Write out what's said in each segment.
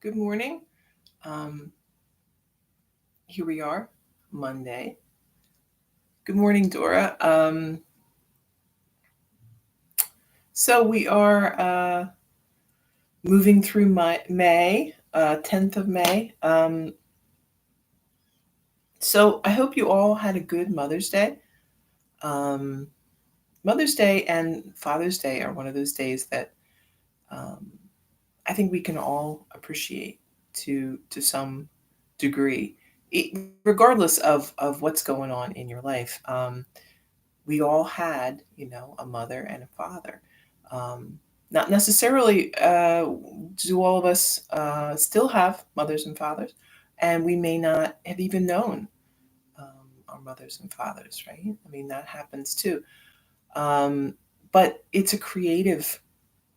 Good morning. Um, Here we are, Monday. Good morning, Dora. So we are moving through May, 10th of May. So I hope you all had a good Mother's Day. Um, Mother's Day and Father's Day are one of those days that um, I think we can all appreciate to some degree, regardless of what's going on in your life. We all had, a mother and a father. Um, Not necessarily do all of us still have mothers and fathers, and we may not have even known our mothers and fathers, right? I mean, that happens too. Um, but it's a creative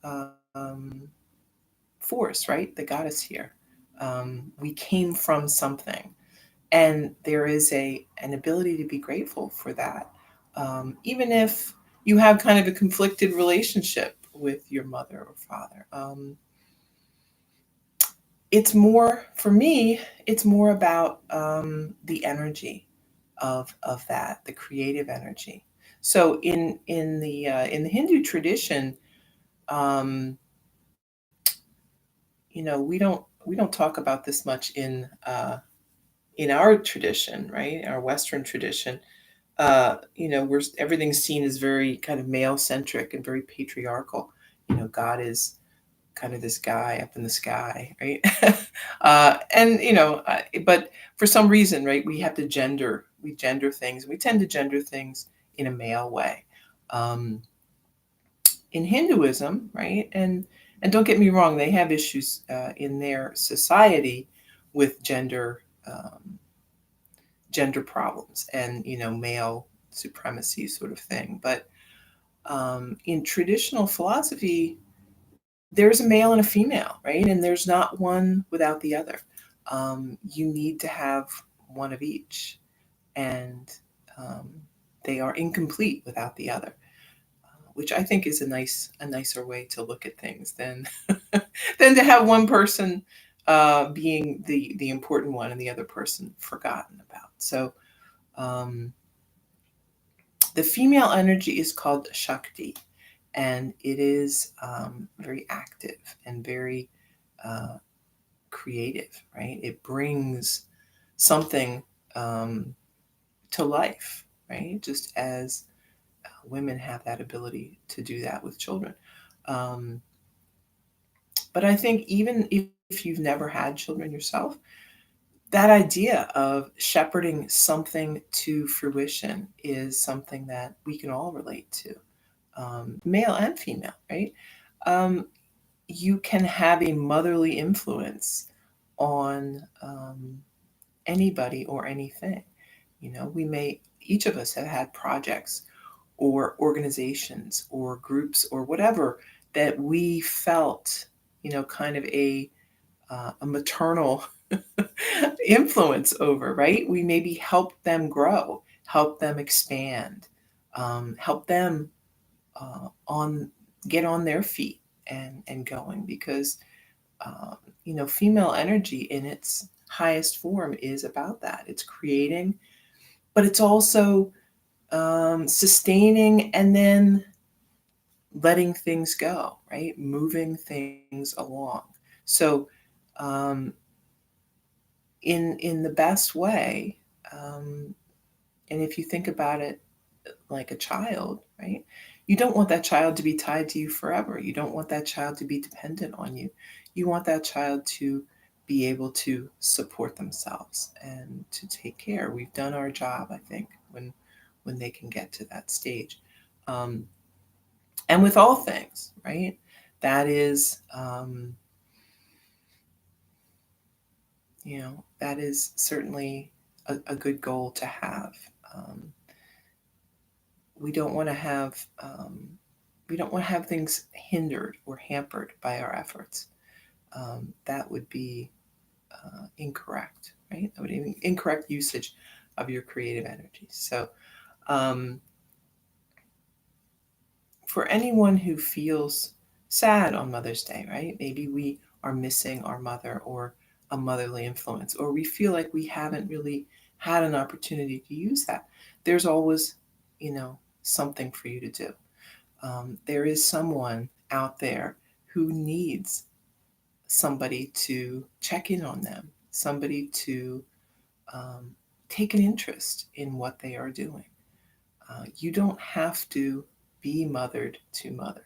um, force, right, that got us here. We came from something, and there is an ability to be grateful for that, even if you have kind of a conflicted relationship with your mother or father. It's more for me. It's more about the energy of that, the creative energy. So in the Hindu tradition, um, we don't talk about this much in our tradition, right? Our Western tradition. Where everything's seen as very kind of male centric and very patriarchal. God is kind of this guy up in the sky, right? But for some reason, right, we gender things. We tend to gender things in a male way. Um, in Hinduism, right, and don't get me wrong, they have issues in their society with gender problems and male supremacy sort of thing. But in traditional philosophy, there's a male and a female, right? And there's not one without the other. You need to have one of each, and um, they are incomplete without the other, which I think is a nicer way to look at things than than to have one person being the important one and the other person forgotten about. So um, the female energy is called Shakti, and it is very active and very uh, creative, right? It brings something um, to life, right? Just as women have that ability to do that with children. Um, but I think even if you've never had children yourself, that idea of shepherding something to fruition is something that we can all relate to, male and female, right? Um, you can have a motherly influence on anybody or anything. We may, each of us have had projects or organizations or groups or whatever that we felt, kind of a maternal influence over, right? We maybe help them grow, help them expand, help them on get on their feet and going because um, female energy in its highest form is about that. It's creating, but it's also sustaining and then letting things go, right? Moving things along. So, um, in the best way, um, and if you think about it like a child, right? You don't want that child to be tied to you forever. You don't want that child to be dependent on you. You want that child to be able to support themselves and to take care. We've done our job, I think, when they can get to that stage. Um, and with all things, right? That is, that is certainly a good goal to have. Um, we don't want to have um, we don't want to have things hindered or hampered by our efforts. That would be incorrect, right? That would be incorrect usage of your creative energy. So, um, for anyone who feels sad on Mother's Day, right? Maybe we are missing our mother or a motherly influence, or we feel like we haven't really had an opportunity to use that, there's always, something for you to do. There is someone out there who needs somebody to check in on them, somebody to um, take an interest in what they are doing. You don't have to be mothered to mother.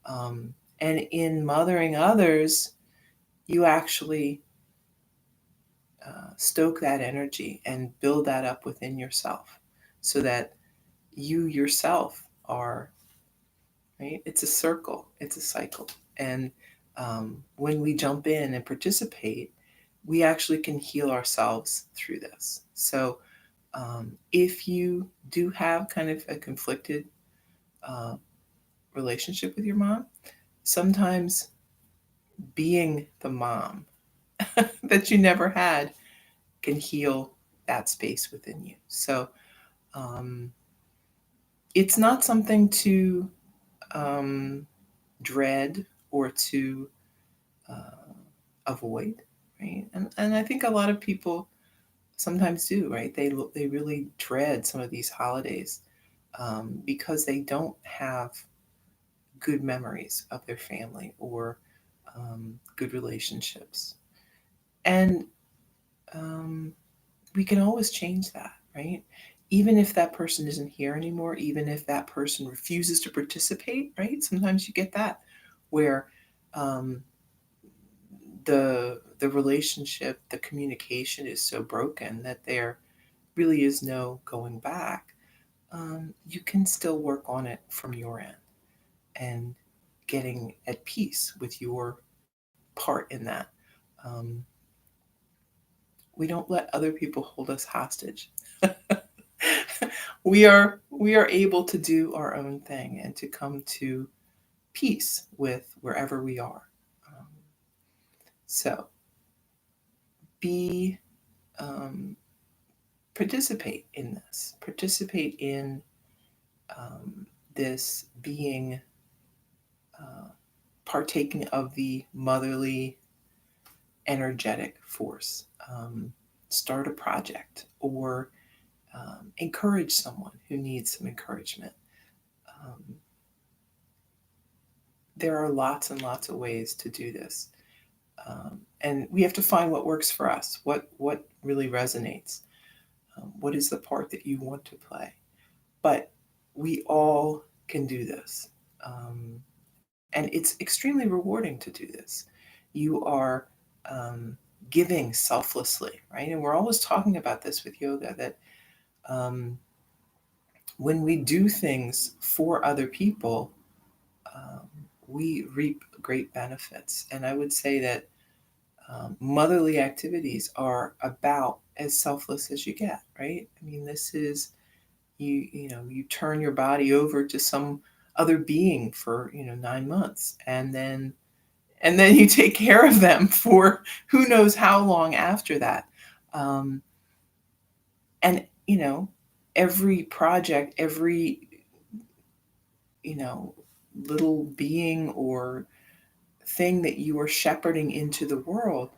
Um, and in mothering others, you actually stoke that energy and build that up within yourself so that you yourself are, right? It's a circle, it's a cycle. And when we jump in and participate, we actually can heal ourselves through this. So if you do have kind of a conflicted uh, relationship with your mom, sometimes being the mom that you never had can heal that space within you. So um, it's not something to um, dread or to avoid, right? And I think a lot of people sometimes do, right? They really dread some of these holidays because they don't have good memories of their family or good relationships. And um, we can always change that, right? Even if that person isn't here anymore, even if that person refuses to participate, right? Sometimes you get that where um, the relationship, the communication is so broken that there really is no going back. You can still work on it from your end and getting at peace with your part in that. Um, we don't let other people hold us hostage. We are able to do our own thing and to come to peace with wherever we are. Um, so be um, participate in this. Participate in this being partaking of the motherly energetic force. Start a project or encourage someone who needs some encouragement. Um, there are lots and lots of ways to do this. And we have to find what works for us, what really resonates, what is the part that you want to play. But we all can do this. And it's extremely rewarding to do this. You are um, giving selflessly, right? And we're always talking about this with yoga that um, when we do things for other people, um, we reap great benefits. And I would say that motherly activities are about as selfless as you get, right? I mean, this is you turn your body over to some other being for 9 months, and then you take care of them for who knows how long after that. Um, and every project, every you know little being or thing that you are shepherding into the world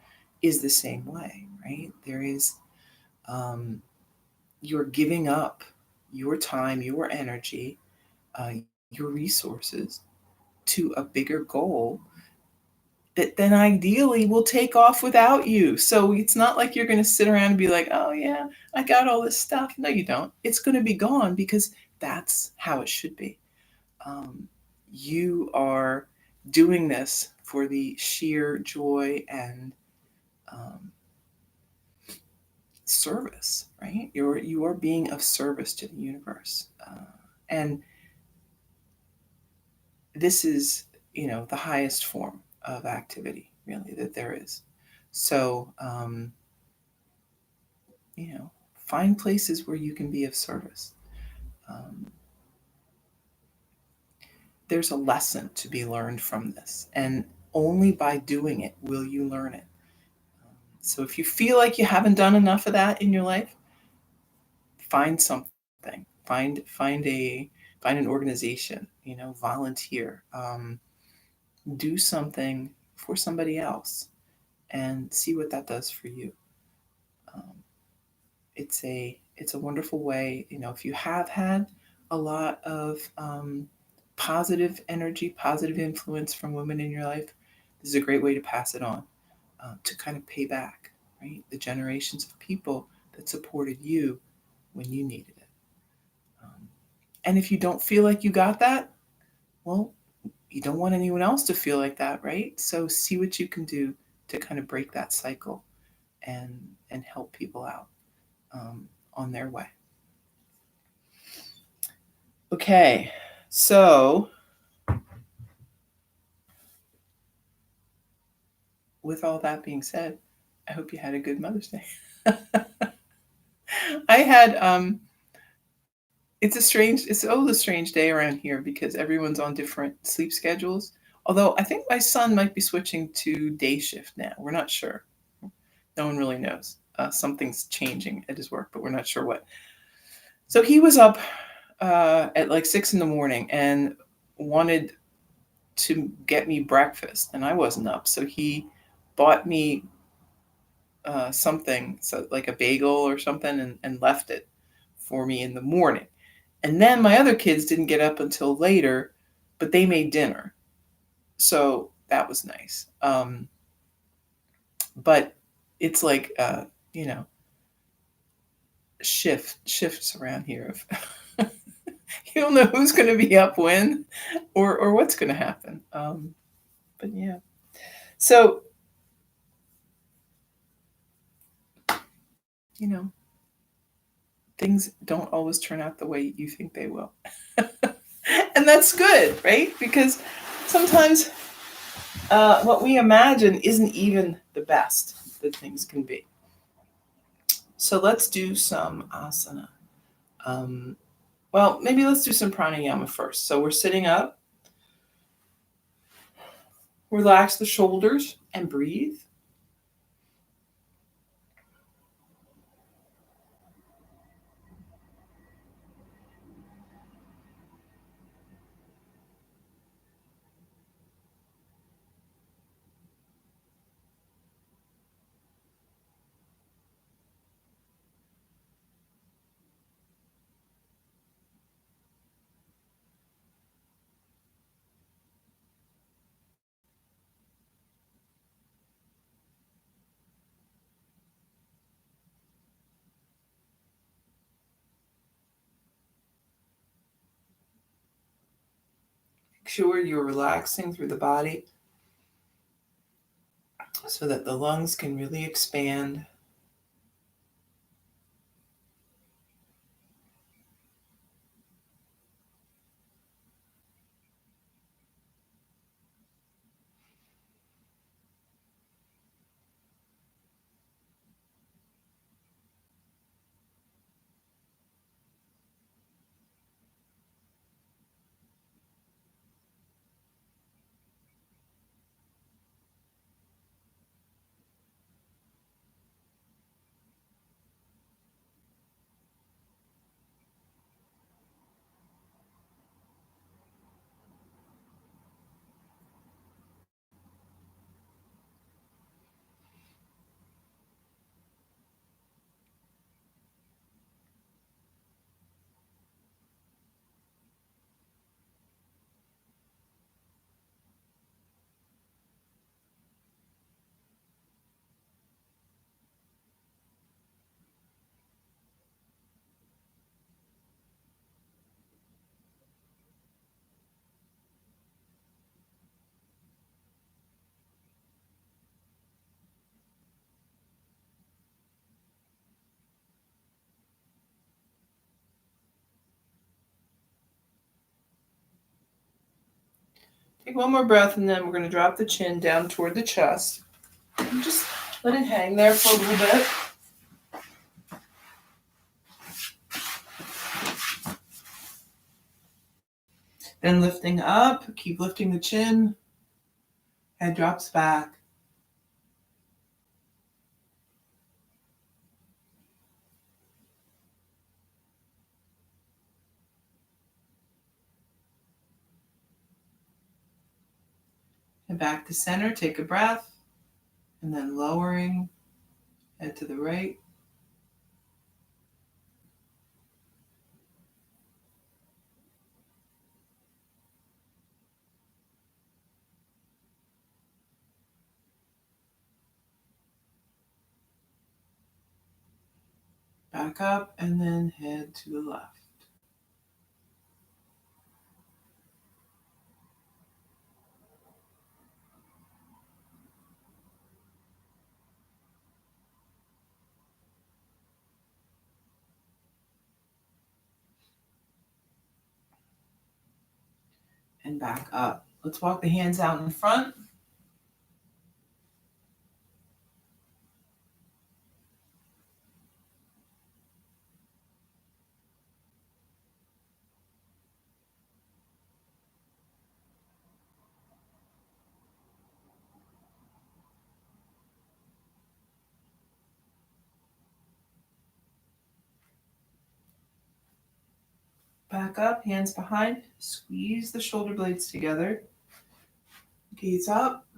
is the same way, right? There is um, you're giving up your time, your energy, your resources to a bigger goal that then ideally will take off without you. So it's not like you're going to sit around and be like, oh, yeah, I got all this stuff. No, you don't. It's going to be gone because that's how it should be. Um, you are doing this for the sheer joy and um, service, right? You are being of service to the universe, and this is the highest form of activity really that there is. So you know find places where you can be of service. Um, there's a lesson to be learned from this, and only by doing it will you learn it. So if you feel like you haven't done enough of that in your life, find something. Find an organization. Volunteer. Do something for somebody else and see what that does for you. Um, it's a wonderful way, if you have had a lot of positive energy, positive influence from women in your life, this is a great way to pass it on, to kind of pay back, right? The generations of people that supported you when you needed it. And if you don't feel like you got that, well, you don't want anyone else to feel like that, right? So see what you can do to kind of break that cycle and and help people out, on their way. Okay, so with all that being said, I hope you had a good Mother's Day. I had it's always a strange day around here because everyone's on different sleep schedules. Although I think my son might be switching to day shift now. We're not sure. No one really knows. Something's changing at his work, but we're not sure what. So he was up at like 6 in the morning and wanted to get me breakfast, and I wasn't up. So he bought me something, so like a bagel or something, and left it for me in the morning. And then my other kids didn't get up until later, but they made dinner. So that was nice. But it's like, you know, shifts around here of you don't know who's going to be up when or what's going to happen. But yeah. So, you know, things don't always turn out the way you think they will. And that's good, right? Because sometimes what we imagine isn't even the best that things can be. So let's do some asana. Well, maybe let's do some pranayama first. So we're sitting up, relax the shoulders, and breathe. Make sure you're relaxing through the body so that the lungs can really expand. Take one more breath, and then we're going to drop the chin down toward the chest. And just let it hang there for a little bit. Then lifting up, keep lifting the chin. Head drops back. And back to center, take a breath, and then lowering, head to the right. Back up, and then head to the left. And back up. Let's walk the hands out in front. Back up, hands behind. Squeeze the shoulder blades together. Gaze up.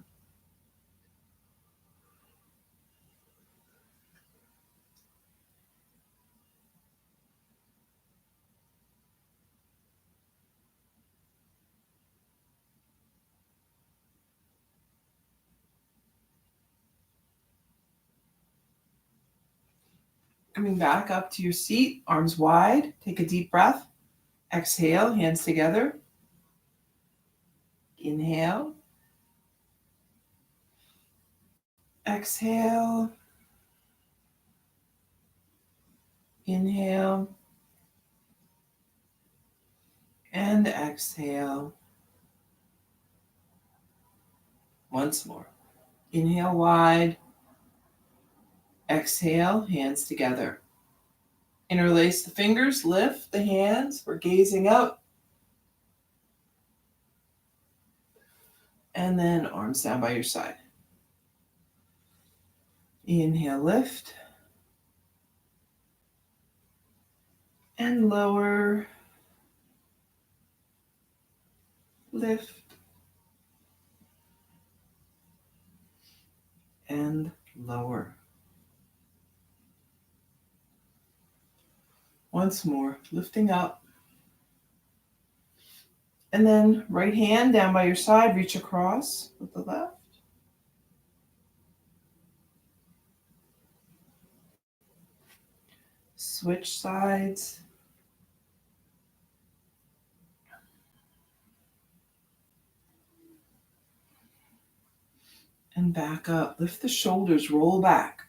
Coming back up to your seat, arms wide. Take a deep breath. Exhale, hands together. Inhale. Exhale. Inhale. And exhale. Once more. Inhale wide. Exhale, hands together. Interlace the fingers, lift the hands. We're gazing up. And then arms down by your side. Inhale, lift. And lower. Lift. And lower. Once more, lifting up. And then right hand down by your side, reach across with the left. Switch sides. And back up. Lift the shoulders, roll back.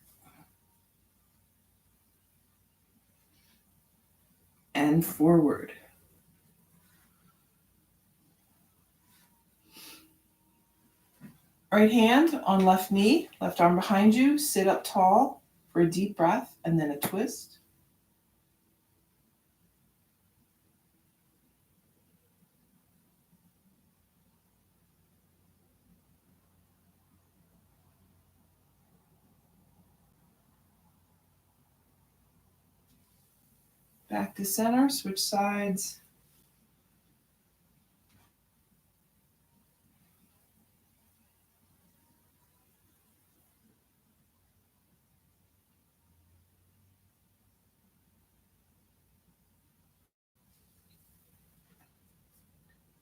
And forward. Right hand on left knee, left arm behind you. Sit up tall for a deep breath and then a twist. Back to center, switch sides.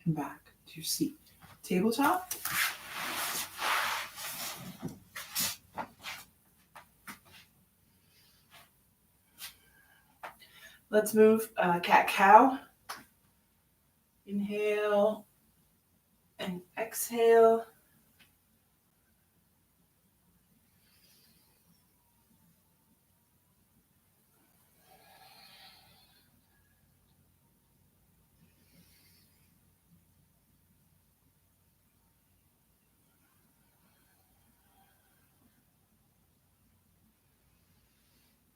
And back to your seat. Tabletop. Let's move cat-cow. Inhale and exhale.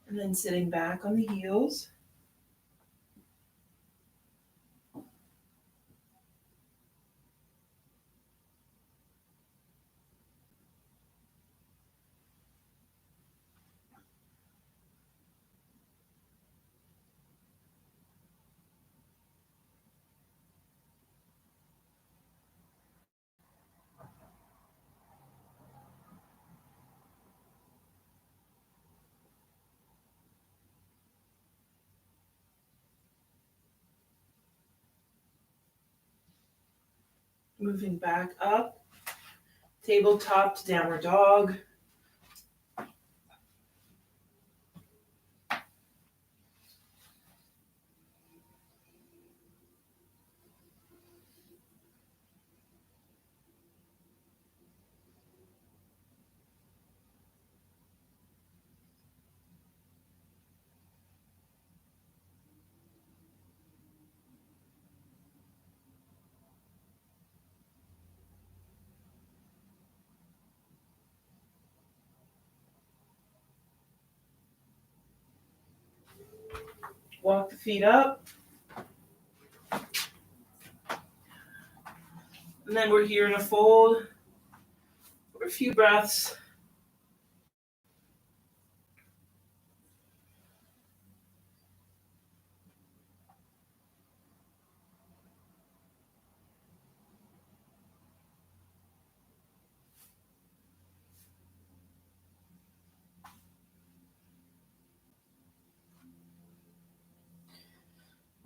And then sitting back on the heels. Moving back up, tabletop to downward dog. Walk the feet up. And then we're here in a fold for a few breaths.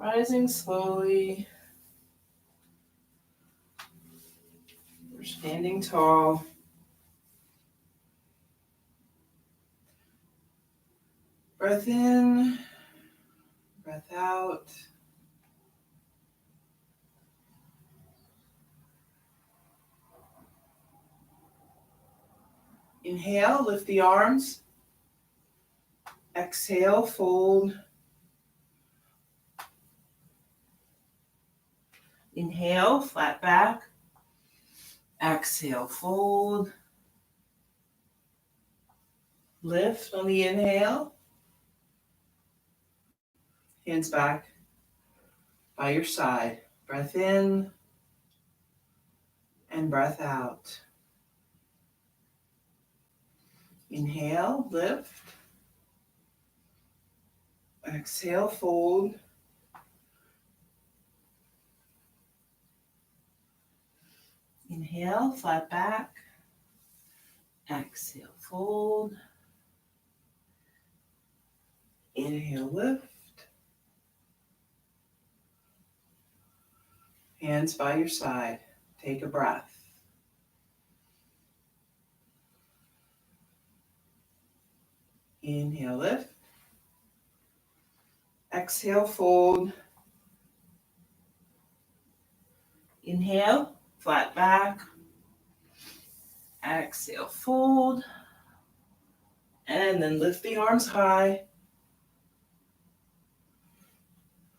Rising slowly. We're standing tall. Breath in, breath out. Inhale, lift the arms. Exhale, fold. Inhale, flat back. Exhale, fold. Lift on the inhale. Hands back by your side. Breath in and breath out. Inhale, lift. Exhale, fold. Inhale, flat back. Exhale, fold. Inhale, lift. Hands by your side. Take a breath. Inhale, lift. Exhale, fold. Inhale, flat back. Exhale, fold. And then lift the arms high.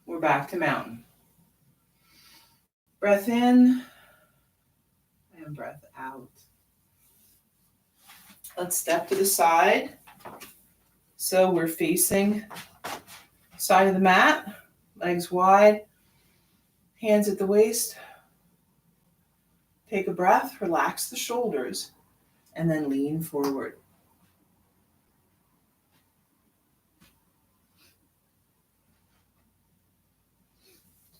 We're back to mountain. Breath in and breath out. Let's step to the side. So we're facing side of the mat, legs wide, hands at the waist. Take a breath, relax the shoulders, and then lean forward.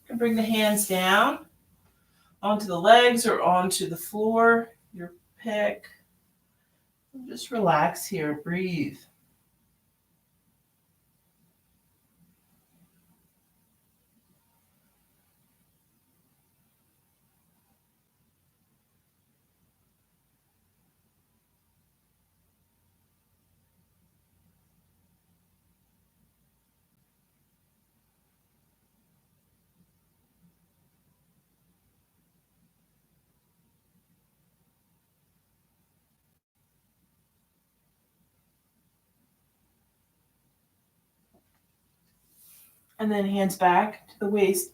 And bring the hands down onto the legs or onto the floor, your pick. Just relax here, breathe. And then hands back to the waist.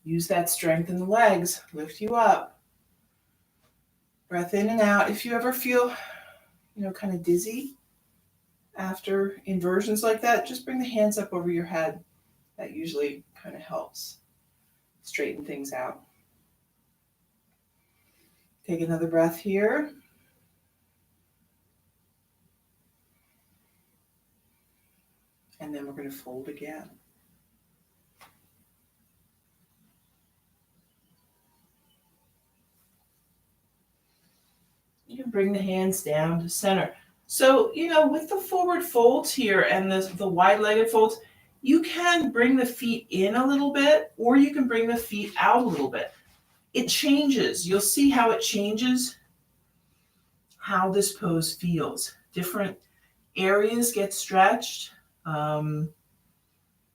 Use that strength in the legs. Lift you up. Breath in and out. If you ever feel, kind of dizzy after inversions like that, just bring the hands up over your head. That usually kind of helps straighten things out. Take another breath here. And then we're going to fold again. You can bring the hands down to center. So, with the forward folds here and the wide-legged folds, you can bring the feet in a little bit, or you can bring the feet out a little bit. it changes. You'll see how it changes, how this pose feels. Different areas get stretched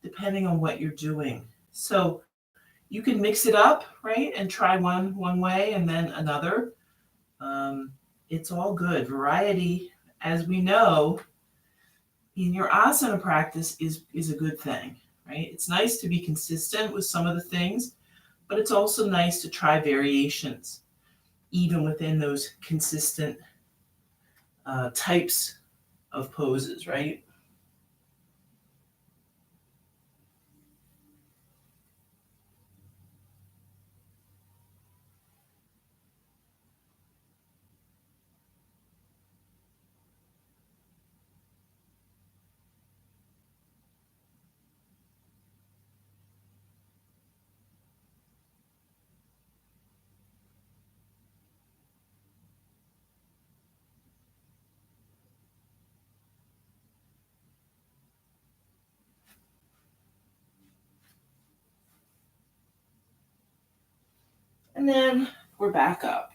depending on what you're doing. So you can mix it up, right, and try one way and then another. Um, it's all good. Variety, as we know, in your asana practice is a good thing, right? It's nice to be consistent with some of the things, but it's also nice to try variations, even within those consistent types of poses, right? And then we're back up.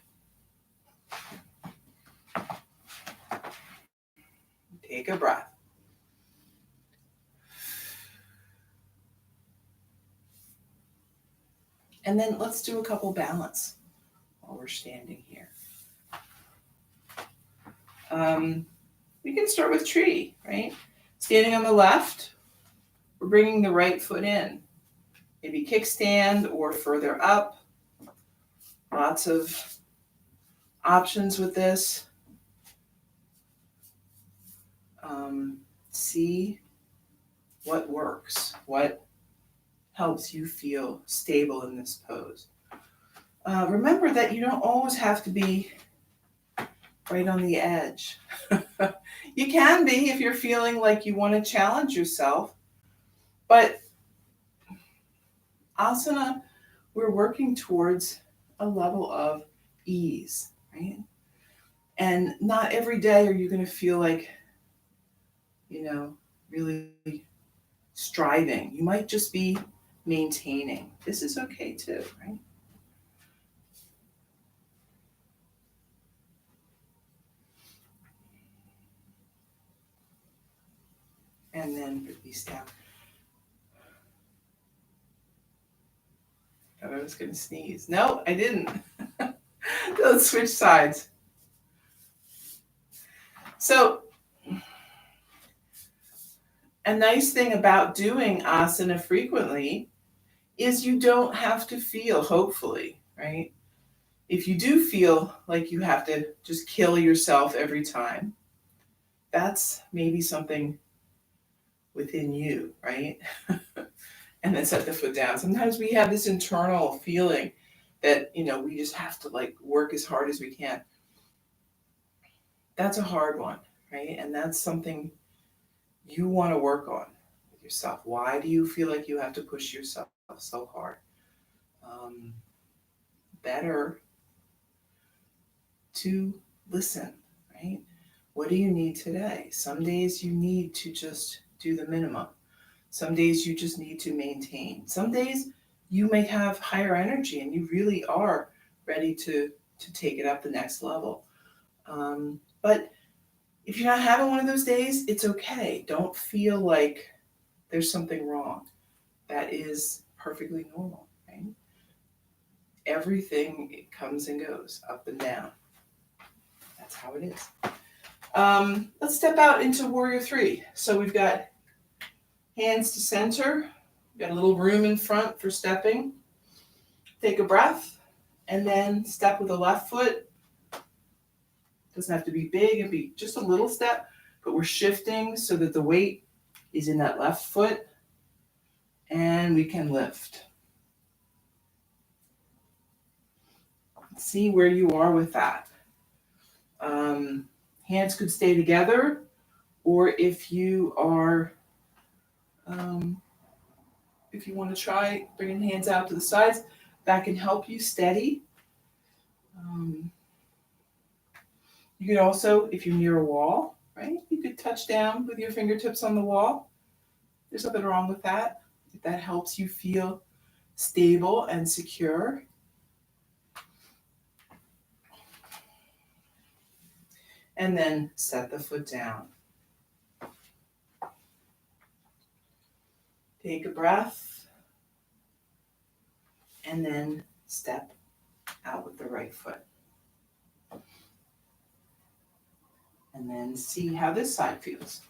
Take a breath. And then let's do a couple balance while we're standing here. We can start with tree, right? Standing on the left, we're bringing the right foot in. Maybe kickstand or further up. Lots of options with this. See what works, what helps you feel stable in this pose. Remember that you don't always have to be right on the edge. You can be if you're feeling like you want to challenge yourself, but asana, we're working towards a level of ease, right? And not every day are you going to feel like, really striving. You might just be maintaining. This is okay too, right? And then release down. I was going to sneeze. No, I didn't. Let's switch sides. So, a nice thing about doing asana frequently is you don't have to feel, hopefully, right? If you do feel like you have to just kill yourself every time, that's maybe something within you, right? And then set the foot down. Sometimes we have this internal feeling that, we just have to like work as hard as we can. That's a hard one, right? And that's something you want to work on with yourself. Why do you feel like you have to push yourself so hard? Better to listen, right? What do you need today? Some days you need to just do the minimum. Some days you just need to maintain. Some days you may have higher energy and you really are ready to take it up the next level. But if you're not having one of those days, it's okay. Don't feel like there's something wrong. That is perfectly normal, right? Everything comes and goes, up and down. That's how it is. Let's step out into Warrior 3. So we've got hands to center. We've got a little room in front for stepping. Take a breath, and then step with the left foot. Doesn't have to be big, it'd be just a little step, but we're shifting so that the weight is in that left foot, and we can lift. See where you are with that. Hands could stay together, or if you are, if you want to try bringing hands out to the sides, that can help you steady. You could also, if you're near a wall, right, you could touch down with your fingertips on the wall. There's nothing wrong with that. If that helps you feel stable and secure. And then set the foot down. Take a breath. And then step out with the right foot. And then see how this side feels.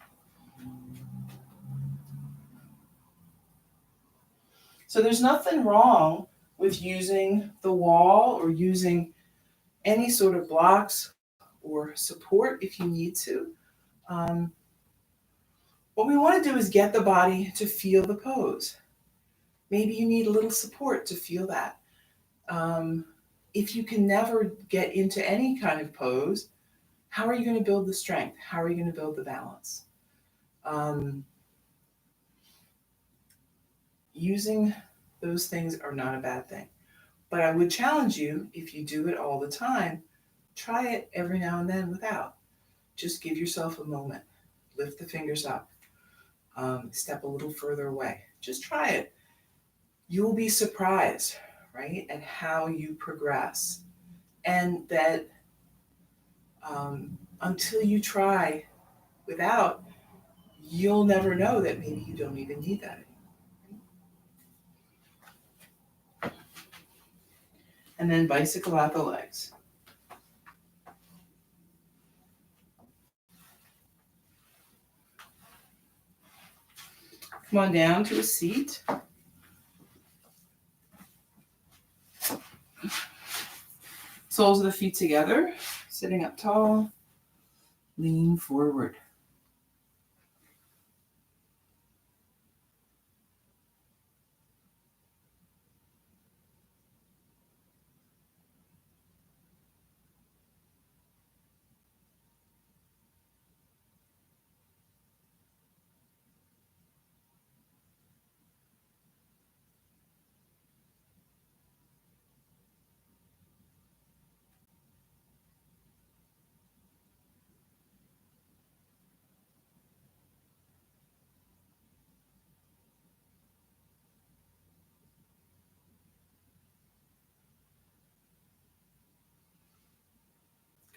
So there's nothing wrong with using the wall or using any sort of blocks or support if you need to. What we want to do is get the body to feel the pose. Maybe you need a little support to feel that. If you can never get into any kind of pose, how are you going to build the strength? How are you going to build the balance? Using those things are not a bad thing. But I would challenge you, if you do it all the time, try it every now and then without. Just give yourself a moment. Lift the fingers up. Step a little further away. Just try it. You will be surprised, right, at how you progress. And that until you try without, you'll never know that maybe you don't even need that anymore. And then bicycle out the legs. Come on down to a seat. Soles of the feet together, sitting up tall. Lean forward.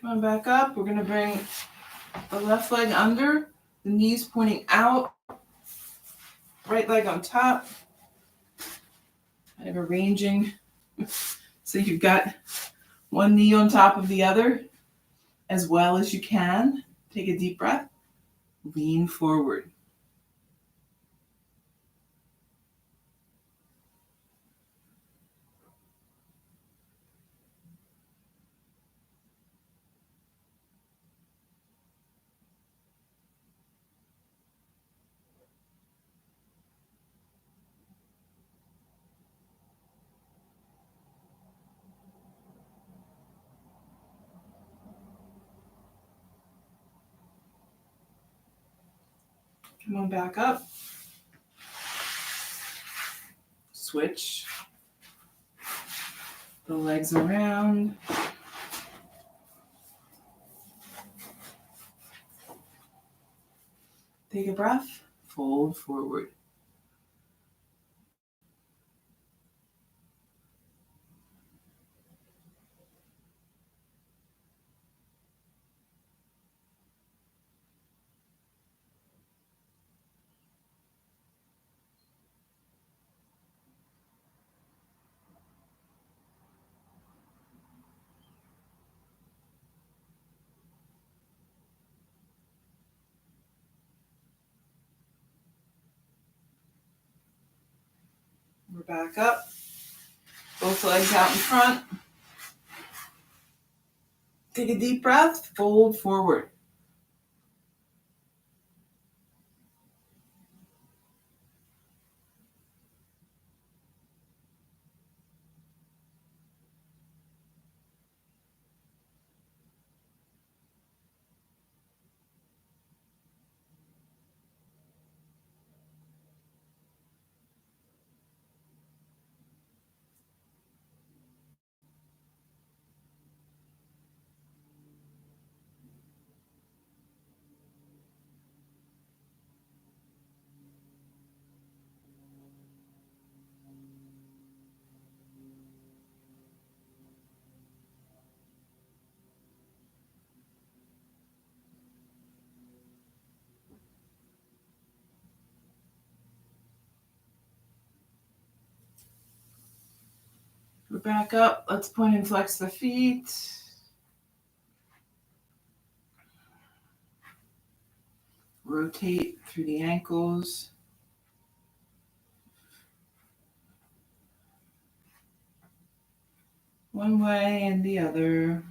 Come on back up. We're going to bring the left leg under, the knees pointing out, right leg on top. Kind of arranging so you've got one knee on top of the other as well as you can. Take a deep breath. Lean forward. Come on back up. Switch the legs around. Take a breath. Fold forward. We're back up. Both legs out in front. Take a deep breath. Fold forward. We're back up. Let's point and flex the feet. Rotate through the ankles. One way and the other.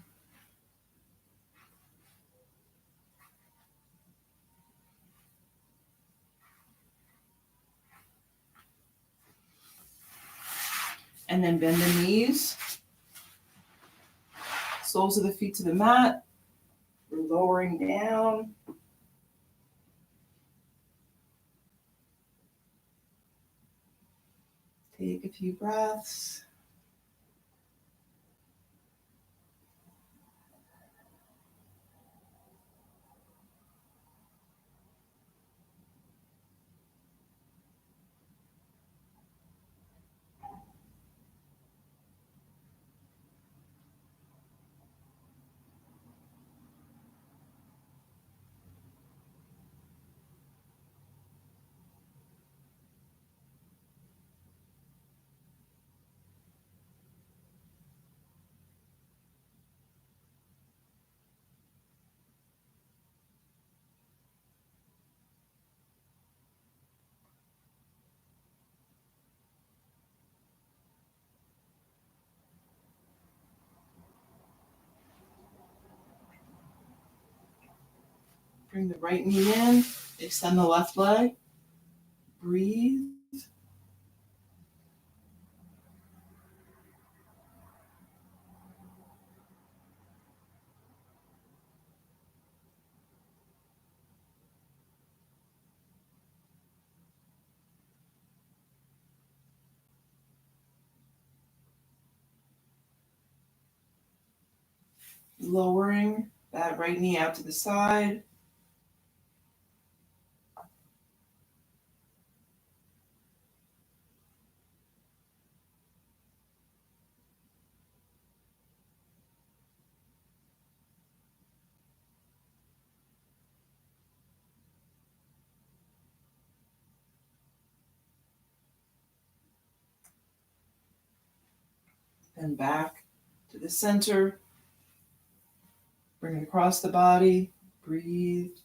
And then bend the knees. Soles of the feet to the mat. We're lowering down. Take a few breaths. Bring the right knee in. Extend the left leg. Breathe. Lowering that right knee out to the side. Then back to the center. Bring it across the body. Breathe.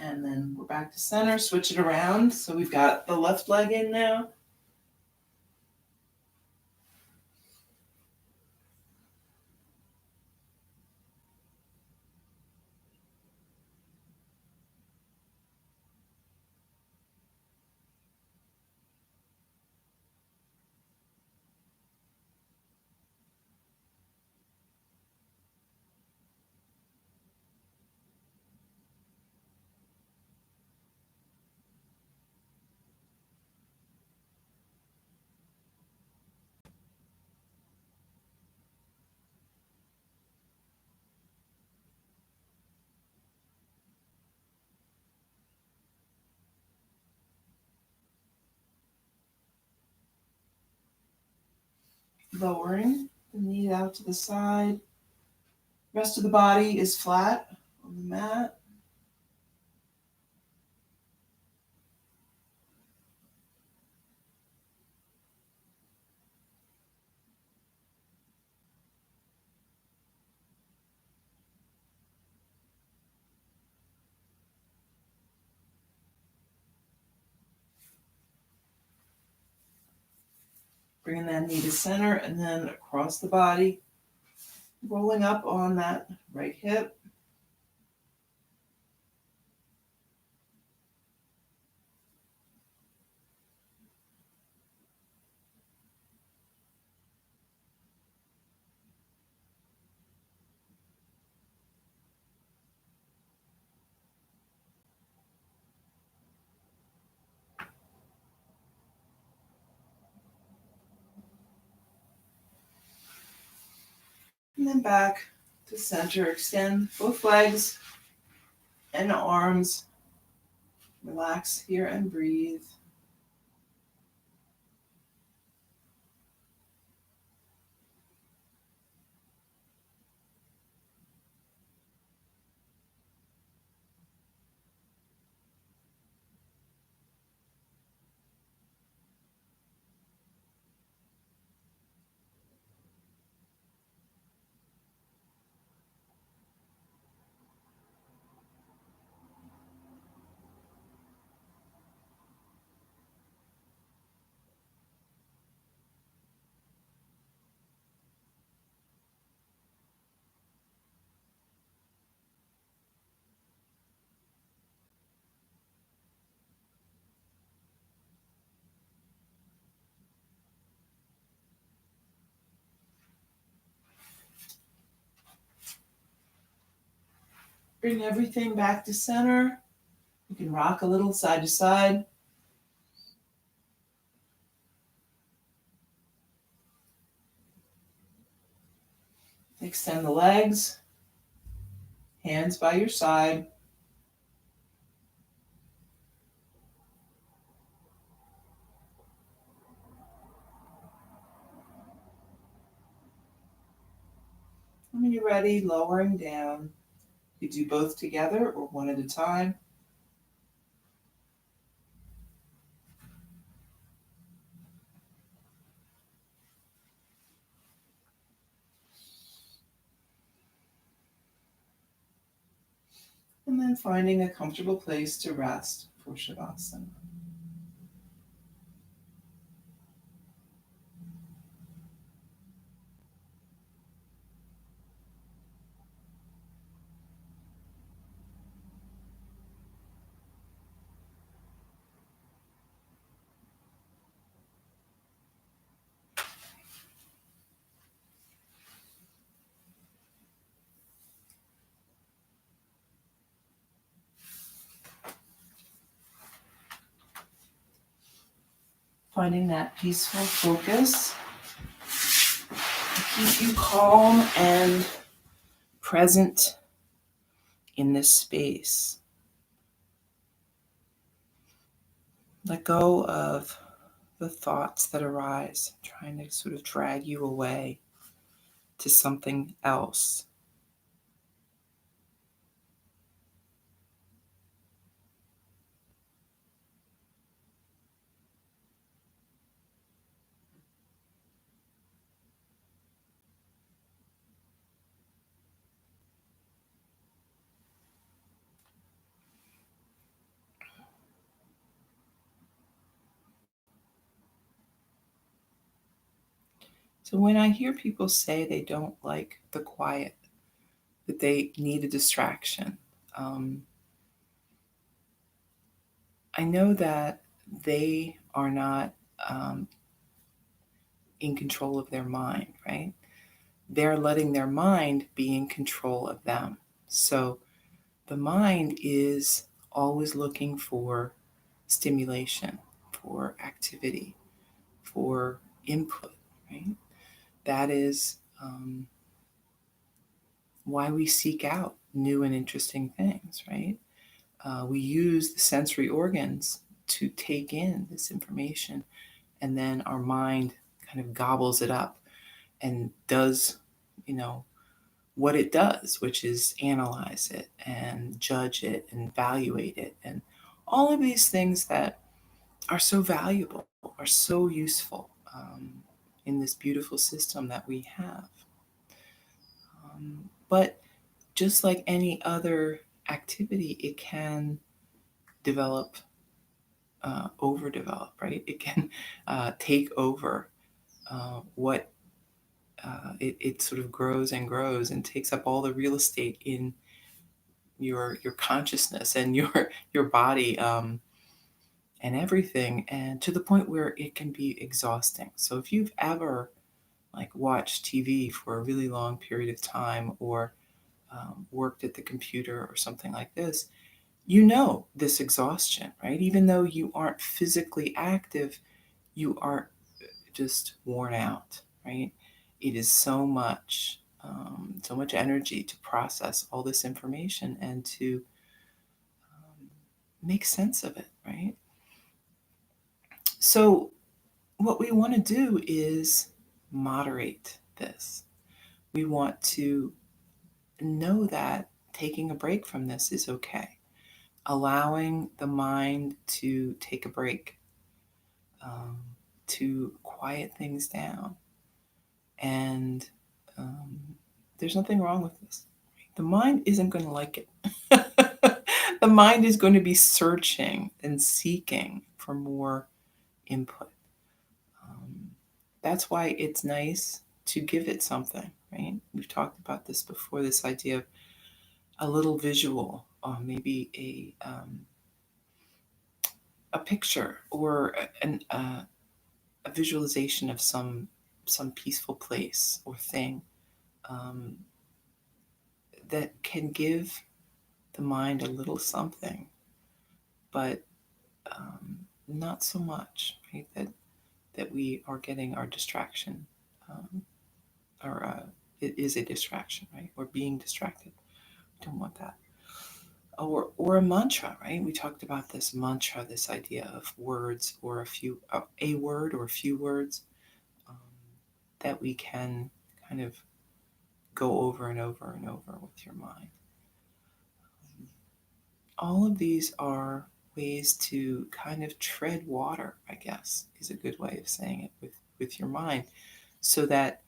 And then we're back to center. Switch it around. So we've got the left leg in now. Lowering the knee out to the side. Rest of the body is flat on the mat. Bringing that knee to center and then across the body. Rolling up on that right hip. And then back to center. Extend both legs and arms. Relax here and breathe. Bring everything back to center. You can rock a little side to side. Extend the legs, hands by your side. And when you're ready, lowering down. You do both together or one at a time. And then finding a comfortable place to rest for Shavasana. Finding that peaceful focus to keep you calm and present in this space. Let go of the thoughts that arise, trying to sort of drag you away to something else. So when I hear people say they don't like the quiet, that they need a distraction, um, I know that they are not in control of their mind, right? They're letting their mind be in control of them. So the mind is always looking for stimulation, for activity, for input, right? That is why we seek out new and interesting things, right? We use the sensory organs to take in this information, and then our mind kind of gobbles it up and does, you know, what it does, which is analyze it and judge it and evaluate it. And all of these things that are so valuable, are so useful in this beautiful system that we have. But just like any other activity, it can develop, overdevelop, right? It can take over what it sort of grows and grows and takes up all the real estate in your consciousness and your body, and everything, and to the point where it can be exhausting. So if you've ever like watched TV for a really long period of time, or worked at the computer or something like this, you know this exhaustion, right? Even though you aren't physically active, you are just worn out, right? It is so much so much energy to process all this information and to make sense of it, right? So, what we want to do is moderate this. We want to know that taking a break from this is okay. Allowing the mind to take a break, um, to quiet things down. And um, there's nothing wrong with this. The mind isn't going to like it. The mind is going to be searching and seeking for more input. Um, that's why it's nice to give it something, right? We've talked about this before, this idea of a little visual, or maybe a picture or a visualization of some peaceful place or thing, um, that can give the mind a little something, but not so much, right? That we are getting our distraction, um, or it is a distraction, right? We're being distracted. We don't want that. Or a mantra, right? We talked about this mantra, this idea of words or a word or a few words, um, that we can kind of go over and over and over with your mind. All of these are ways to kind of tread water, I guess, is a good way of saying it, with your mind, so that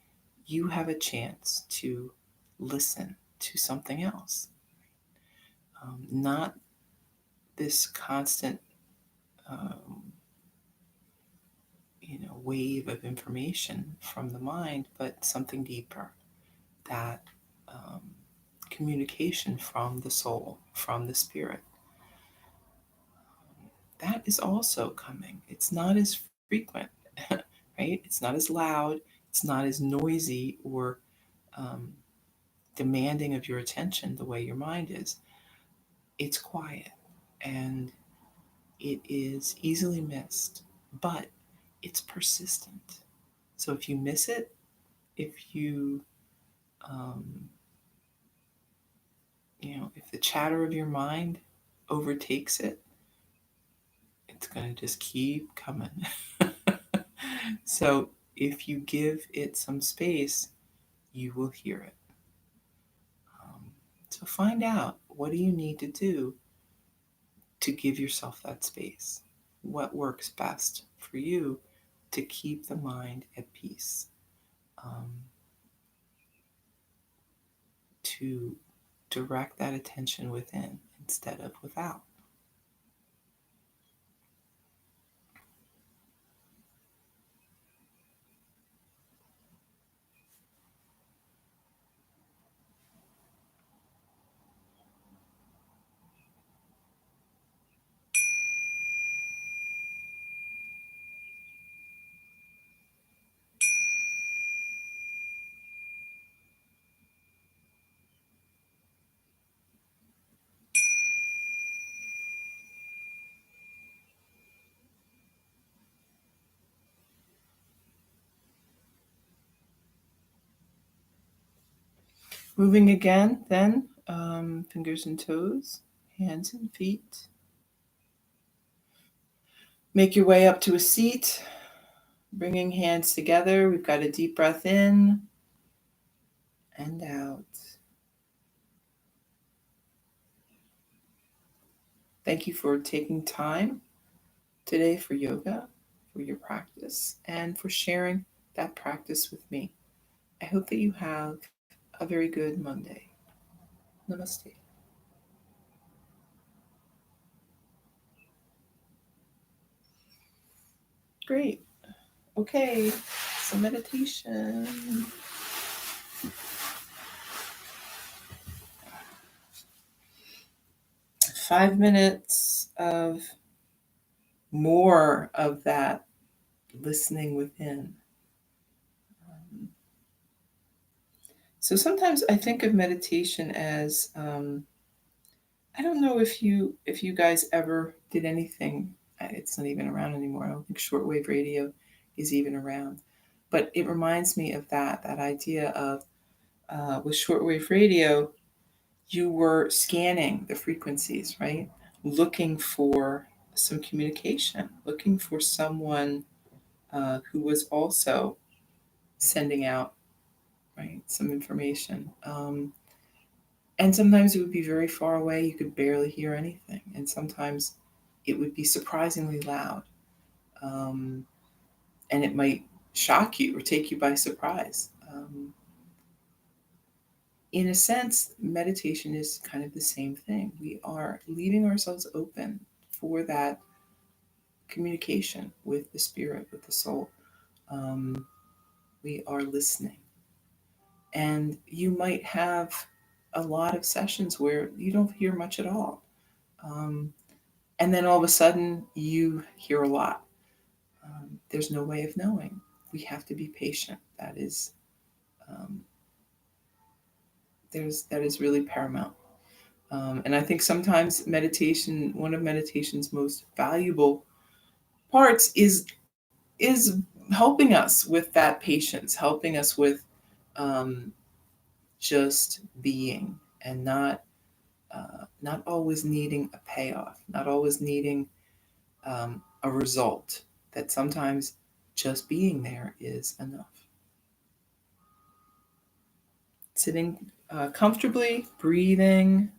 you have a chance to listen to something else. Not this constant, um, wave of information from the mind, but something deeper, that um, communication from the soul, from the spirit. That is also coming. It's not as frequent, right? It's not as loud. It's not as noisy or um, demanding of your attention the way your mind is. It's quiet and it is easily missed, but it's persistent. So if you miss it, if you, um, if the chatter of your mind overtakes it, it's going to just keep coming. So if you give it some space, you will hear it. So find out, what do you need to do to give yourself that space? What works best for you to keep the mind at peace? Um, to direct that attention within instead of without. Moving again, then, fingers and toes, hands and feet. Make your way up to a seat, bringing hands together. We've got a deep breath in and out. Thank you for taking time today for yoga, for your practice, and for sharing that practice with me. I hope that you have a very good Monday. Namaste. Great. Okay, so meditation. 5 minutes of more of that listening within. So sometimes I think of meditation as, I don't know if you guys ever did anything. It's not even around anymore. I don't think shortwave radio is even around. But it reminds me of that idea of with shortwave radio, you were scanning the frequencies, right? Looking for some communication, looking for someone who was also sending out, right, some information. And sometimes it would be very far away, you could barely hear anything. And sometimes it would be surprisingly loud. Um, and it might shock you or take you by surprise. In a sense, meditation is kind of the same thing. We are leaving ourselves open for that communication with the spirit, with the soul. Um, we are listening. And you might have a lot of sessions where you don't hear much at all. Um, and then all of a sudden, you hear a lot. There's no way of knowing. We have to be patient. Um, that is really paramount. And I think sometimes meditation, one of meditation's most valuable parts is helping us with that patience, helping us with um, just being and not always needing a payoff, not always needing a result. That sometimes just being there is enough. Sitting comfortably, breathing.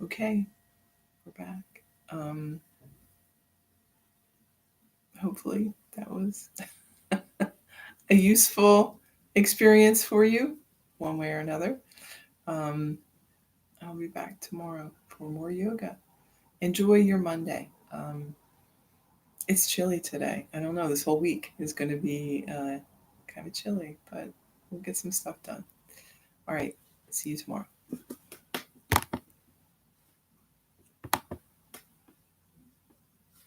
Okay, we're back. Hopefully that was a useful experience for you, one way or another. I'll be back tomorrow for more yoga. Enjoy your Monday. It's chilly today. I don't know. This whole week is going to be kind of chilly, but we'll get some stuff done. All right. See you tomorrow.